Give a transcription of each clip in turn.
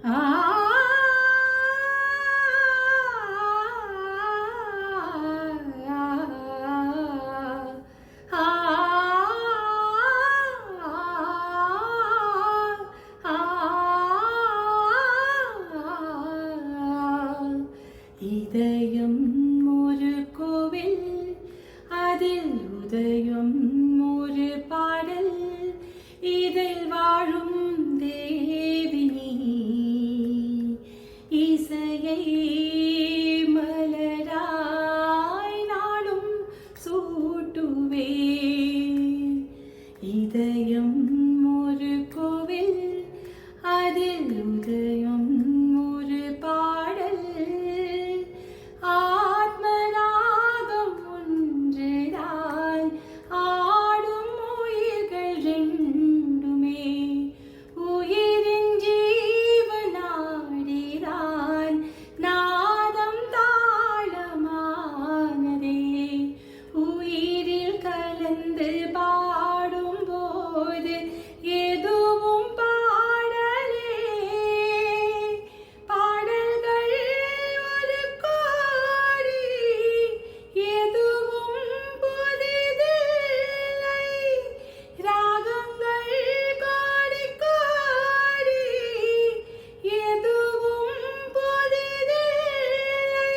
ஆ இதயம் ஒரு கோவில், அதில் உதயம் ஒரு பாடல், இதில் வாழும் தேவினி இசையை மலராய் நாளும் சூட்டுவே. இதயம் ஒரு கோவில், அதில் உதயம் ஒரு பாடல், ஆத்மராகம் ஒன்றுதான் ஆடும் உயிர்கள் ரெண்டுமே. உயிரின் ஜீவனாடிதான் நாதம் தாளமானதே. உயிரில் கலந்து பாடும் போது எதுவும் பாடலே. பாடல்கள் ஒரு கோடி, எதுவும் புதிதில்லை. ராகங்கள் கோடி கோடி, எதுவும் புதிதில்லை.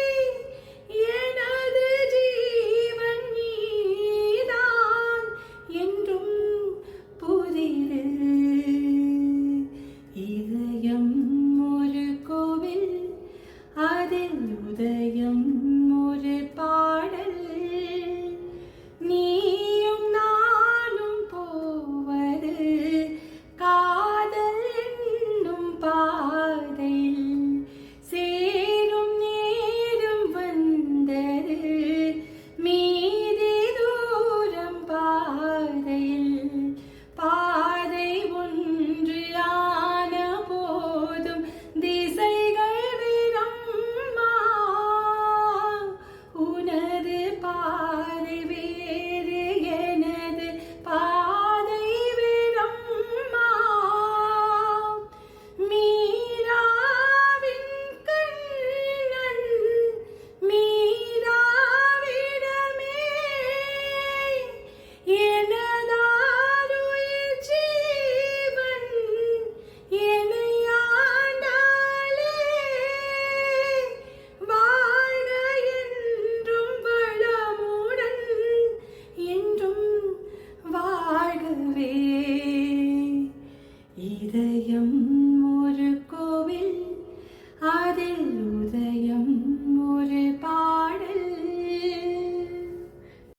எனது ஜீவன் நீதான் என்றும் புதிது. இதயம் ஒரு கோவில், அதில் உதயம்